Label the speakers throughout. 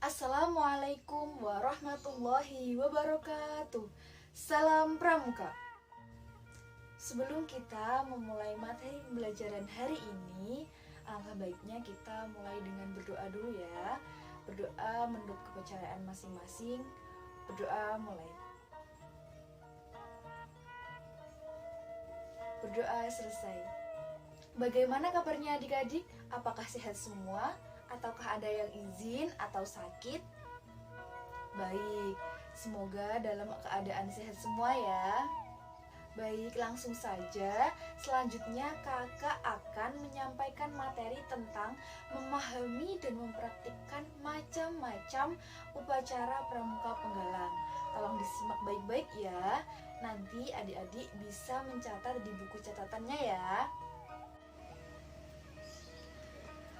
Speaker 1: Assalamualaikum warahmatullahi wabarakatuh. Salam Pramuka. Sebelum kita memulai materi pembelajaran hari ini, alangkah baiknya kita mulai dengan berdoa dulu ya. Berdoa menurut kepercayaan masing-masing. Berdoa mulai. Berdoa selesai. Bagaimana kabarnya adik-adik? Apakah sehat semua? Ataukah ada yang izin atau sakit? Baik, semoga dalam keadaan sehat semua ya. Baik, langsung saja. Selanjutnya kakak akan menyampaikan materi tentang memahami dan mempraktikkan macam-macam upacara pramuka penggalang. Tolong disimak baik-baik ya. Nanti adik-adik bisa mencatat di buku catatannya ya.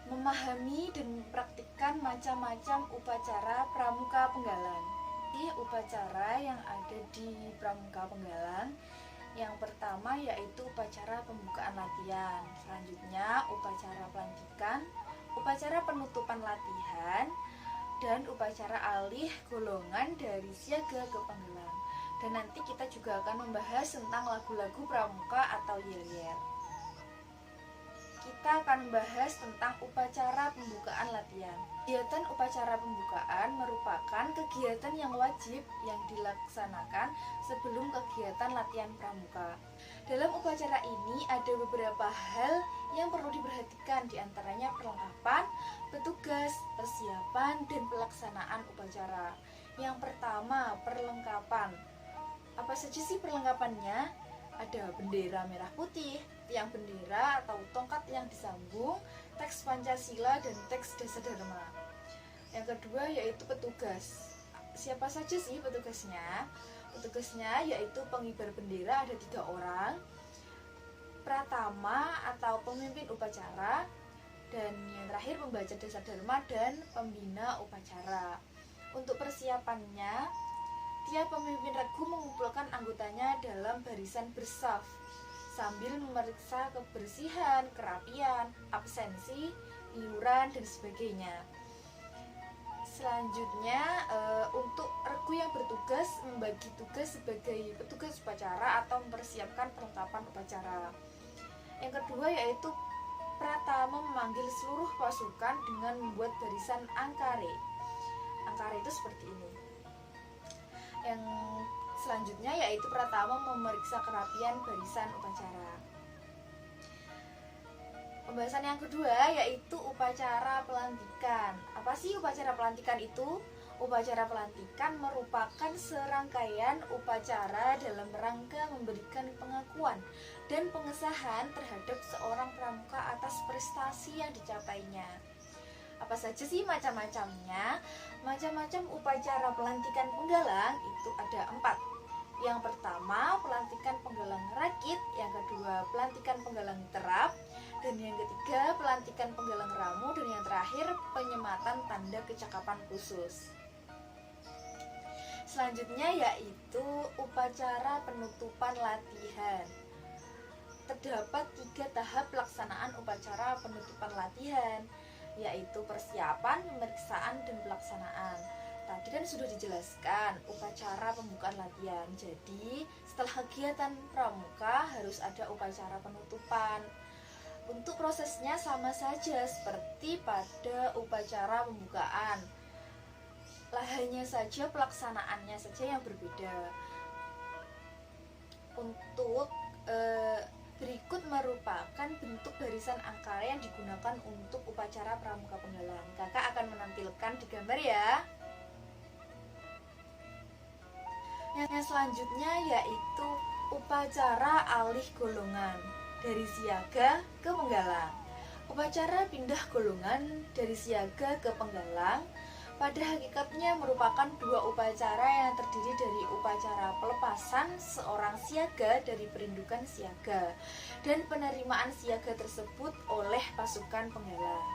Speaker 1: Memahami dan mempraktikkan macam-macam upacara pramuka penggalang. Di upacara yang ada di pramuka penggalang, yang pertama yaitu upacara pembukaan latihan, selanjutnya upacara pelantikan, upacara penutupan latihan, dan upacara alih golongan dari siaga ke penggalang. Dan nanti kita juga akan membahas tentang lagu-lagu pramuka atau yel-yel. Kita akan membahas tentang upacara pembukaan latihan. Kegiatan upacara pembukaan merupakan kegiatan yang wajib yang dilaksanakan sebelum kegiatan latihan pramuka. Dalam upacara ini ada beberapa hal yang perlu diperhatikan, diantaranya perlengkapan, petugas, persiapan, dan pelaksanaan upacara. Yang pertama, perlengkapan. Apa saja sih perlengkapannya? Ada bendera merah putih, tiang bendera atau tongkat yang disambung, teks Pancasila, dan teks Dasar Dharma. Yang kedua yaitu petugas. Siapa saja sih petugasnya? Petugasnya yaitu pengibar bendera, ada 3 orang, pratama atau pemimpin upacara, dan yang terakhir pembaca Dasar Dharma dan pembina upacara. Untuk persiapannya, tiap pemimpin regu mengumpulkan anggotanya dalam barisan bersaf sambil memeriksa kebersihan, kerapian, absensi, iuran, dan sebagainya. Selanjutnya, untuk regu yang bertugas membagi tugas sebagai petugas upacara atau mempersiapkan perlengkapan upacara. Yang kedua yaitu pratama memanggil seluruh pasukan dengan membuat barisan angkare. Angkare itu seperti ini. Yang selanjutnya yaitu pratama memeriksa kerapian barisan upacara. Pembahasan yang kedua yaitu upacara pelantikan. Apa sih upacara pelantikan itu? Upacara pelantikan merupakan serangkaian upacara dalam rangka memberikan pengakuan dan pengesahan terhadap seorang pramuka atas prestasi yang dicapainya. Apa saja sih macam-macamnya? Macam-macam upacara pelantikan penggalang itu ada 4. Yang pertama, pelantikan penggalang rakit. Yang kedua, pelantikan penggalang terap. Dan yang ketiga, pelantikan penggalang ramu. Dan yang terakhir, penyematan tanda kecakapan khusus. Selanjutnya yaitu upacara penutupan latihan. Terdapat 3 tahap pelaksanaan upacara penutupan latihan, yaitu persiapan, pemeriksaan, dan pelaksanaan. Tadi kan sudah dijelaskan upacara pembukaan latihan. Jadi setelah kegiatan pramuka harus ada upacara penutupan. Untuk prosesnya sama saja seperti pada upacara pembukaan, hanya saja pelaksanaannya saja yang berbeda. Untuk berikut merupakan bentuk barisan angkara yang digunakan untuk upacara pramuka penggalang. Kakak akan menampilkan di gambar ya. Yang selanjutnya yaitu upacara alih golongan dari siaga ke penggalang. Upacara pindah golongan dari siaga ke penggalang pada hakikatnya merupakan 2 upacara yang terdiri dari upacara pelepasan seorang siaga dari perindukan siaga dan penerimaan siaga tersebut oleh pasukan penggalang.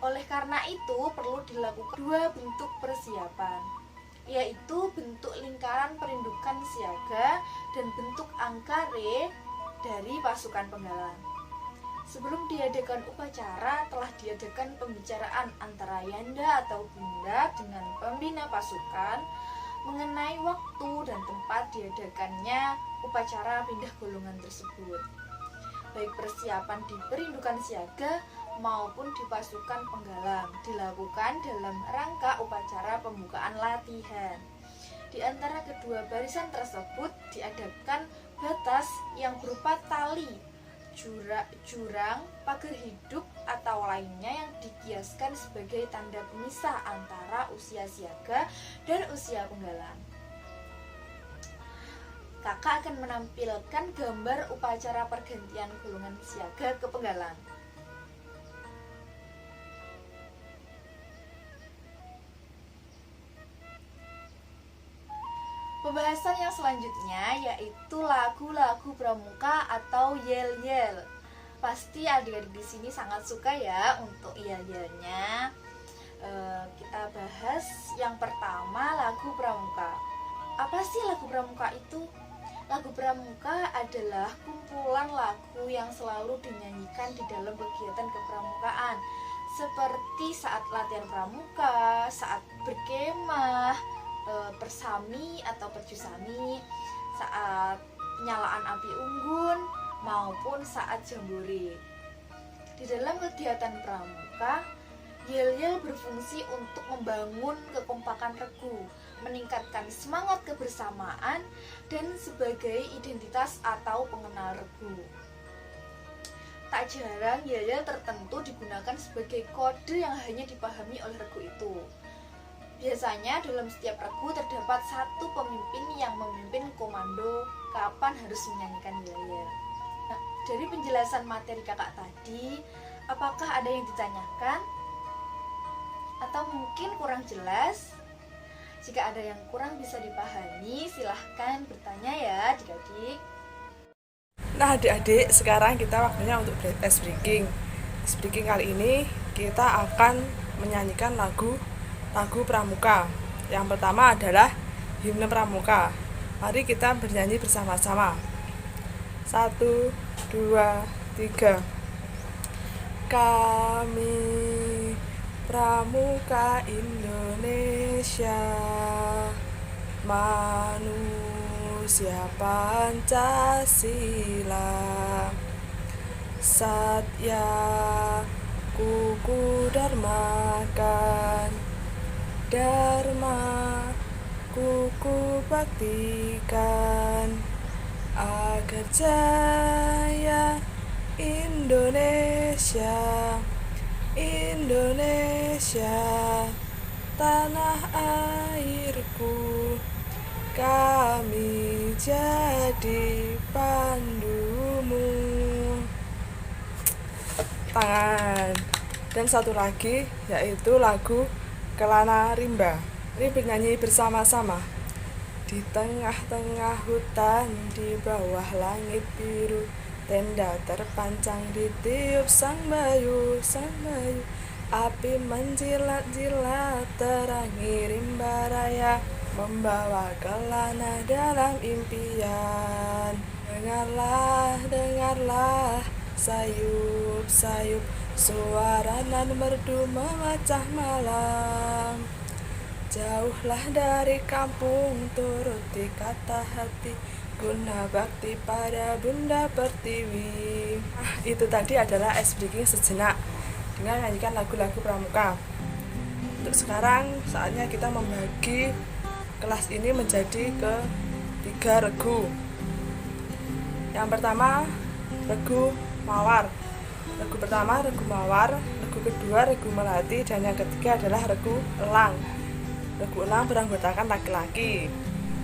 Speaker 1: Oleh karena itu perlu dilakukan 2 bentuk persiapan, yaitu bentuk lingkaran perindukan siaga dan bentuk angkare dari pasukan penggalang. Sebelum diadakan upacara, telah diadakan pembicaraan antara Yanda atau Bunda dengan pembina pasukan mengenai waktu dan tempat diadakannya upacara pindah golongan tersebut. Baik persiapan di perindukan siaga maupun di pasukan penggalang dilakukan dalam rangka upacara pembukaan latihan. Di antara kedua barisan tersebut diadakan batas yang berupa tali, jurang, pagar hidup atau lainnya yang dikiaskan sebagai tanda pemisah antara usia siaga dan usia penggalang. Kakak akan menampilkan gambar upacara pergantian golongan siaga ke penggalang. Pembahasan yang selanjutnya yaitu lagu-lagu pramuka atau yel-yel. Pasti adik-adik di sini sangat suka ya untuk yel-yelnya. Kita bahas yang pertama, lagu pramuka. Apa sih lagu pramuka itu? Lagu pramuka adalah kumpulan lagu yang selalu dinyanyikan di dalam kegiatan kepramukaan, seperti saat latihan pramuka, saat berkemah, persami atau perjusami, saat penyalaan api unggun, maupun saat jambore. Di dalam kegiatan pramuka, yel-yel berfungsi untuk membangun kekompakan regu, meningkatkan semangat kebersamaan, dan sebagai identitas atau pengenal regu. Tak jarang yel-yel tertentu digunakan sebagai kode yang hanya dipahami oleh regu itu. Biasanya dalam setiap regu terdapat satu pemimpin yang memimpin komando kapan harus menyanyikan yel-yel. Nah, dari penjelasan materi kakak tadi, apakah ada yang ditanyakan? Atau mungkin kurang jelas? Jika ada yang kurang bisa dipahami, silahkan bertanya ya adik-adik.
Speaker 2: Nah adik-adik, sekarang kita waktunya untuk ice breaking. Ice breaking kali ini kita akan menyanyikan lagu pramuka. Yang pertama adalah himne pramuka. Mari kita bernyanyi bersama-sama. 1, 2, 3. Kami Pramuka Indonesia, manusia Pancasila, Satya kuku dharmakan, Dharma kuku baktikan, agar jaya Indonesia, Indonesia, tanah airku, kami jadi pandumu. Tangan. Dan satu lagi yaitu lagu Kelana Rimba. Ini bernyanyi bersama-sama. Di tengah-tengah hutan, di bawah langit biru, tenda terpancang ditiup sang bayu, api menjilat-jilat terangi rimba raya, membawa kelana dalam impian. Dengarlah, dengarlah, sayup-sayup, suara nan merdu memecah malam. Jauhlah dari kampung, turuti kata hati, guna bakti pada Bunda Pertiwi. Itu tadi adalah ice breaking sejenak dengan menyanyikan lagu-lagu pramuka. Untuk sekarang saatnya kita membagi kelas ini menjadi ke 3 regu. Yang pertama regu mawar. Regu pertama regu mawar, regu kedua regu melati, dan yang ketiga adalah regu elang. Regu elang beranggotakan laki-laki.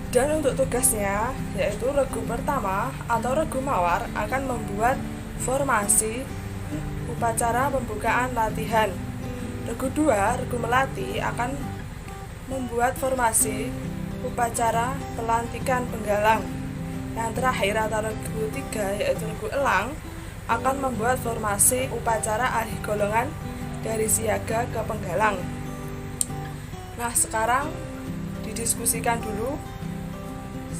Speaker 2: Dan untuk tugasnya, yaitu regu pertama atau regu mawar akan membuat formasi upacara pembukaan latihan. Regu 2, regu melati akan membuat formasi upacara pelantikan penggalang. Yang terakhir atau regu 3, yaitu regu elang, akan membuat formasi upacara alih golongan dari siaga ke penggalang. Nah, sekarang didiskusikan dulu.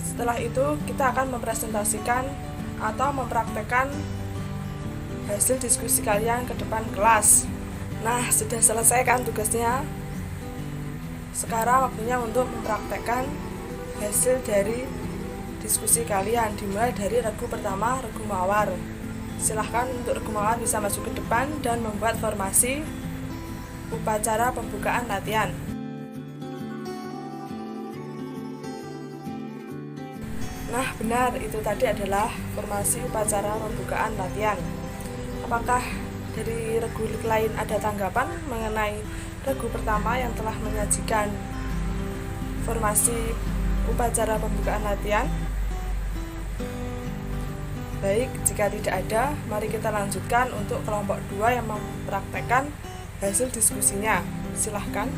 Speaker 2: Setelah itu kita akan mempresentasikan atau mempraktekkan hasil diskusi kalian ke depan kelas. Nah, sudah selesai kan tugasnya? Sekarang waktunya untuk mempraktekkan hasil dari diskusi kalian, dimulai dari regu pertama, regu mawar. Silahkan untuk regu mawar bisa masuk ke depan dan membuat formasi upacara pembukaan latihan. Nah, benar, itu tadi adalah formasi upacara pembukaan latihan. Apakah dari regu lain ada tanggapan mengenai regu pertama yang telah menyajikan formasi upacara pembukaan latihan? Baik, jika tidak ada, mari kita lanjutkan untuk kelompok 2 yang mempraktekkan hasil diskusinya. Silahkan.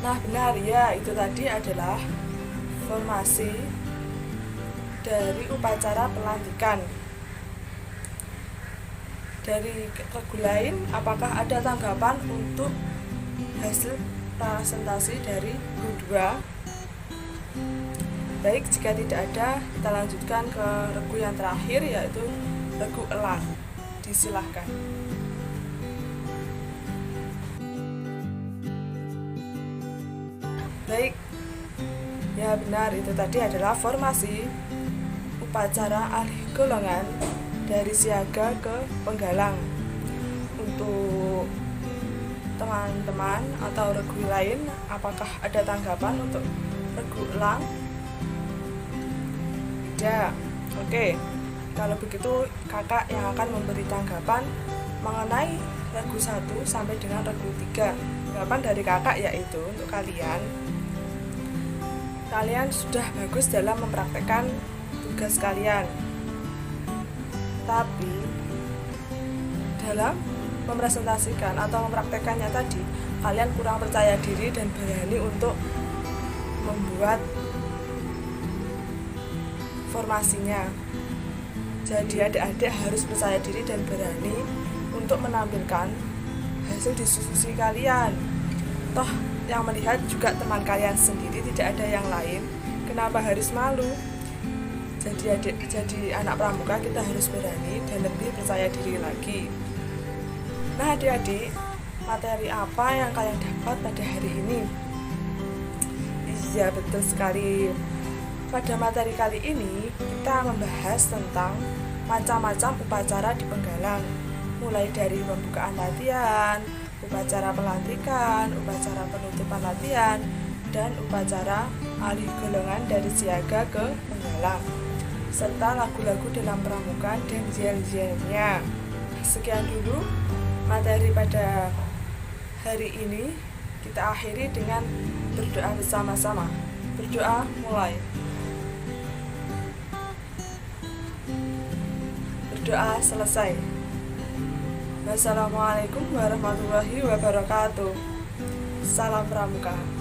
Speaker 2: Nah, benar ya, itu tadi adalah formasi dari upacara pelantikan. Dari regu lain, apakah ada tanggapan untuk hasil presentasi dari regu 2? Baik, jika tidak ada, kita lanjutkan ke regu yang terakhir, yaitu regu elang. Disilahkan. Baik, ya benar, itu tadi adalah formasi upacara alih golongan dari siaga ke penggalang. Untuk teman-teman atau regu lain, apakah ada tanggapan untuk regu elang? Ya, oke. Kalau begitu, kakak yang akan memberi tanggapan mengenai regu 1 sampai dengan regu 3. Tanggapan dari kakak yaitu untuk kalian sudah bagus dalam mempraktekkan tugas kalian. Tapi dalam mempresentasikan atau mempraktekannya tadi, kalian kurang percaya diri dan berani untuk membuat formasinya. Jadi adik-adik harus percaya diri dan berani untuk menampilkan hasil diskusi kalian. Toh yang melihat juga teman kalian sendiri, tidak ada yang lain. Kenapa harus malu? Jadi anak pramuka kita harus berani dan lebih percaya diri lagi. Nah adik-adik, materi apa yang kalian dapat pada hari ini? Iya, betul sekali. Pada materi kali ini kita membahas tentang macam-macam upacara di penggalang, mulai dari pembukaan latihan, upacara pelantikan, upacara penutupan latihan, dan upacara alih golongan dari siaga ke penggalang, serta lagu-lagu dalam pramuka dan yel-yelnya. Sekian dulu materi pada hari ini. Kita akhiri dengan berdoa bersama-sama. Berdoa mulai. Berdoa selesai. Wassalamualaikum warahmatullahi wabarakatuh. Salam pramuka.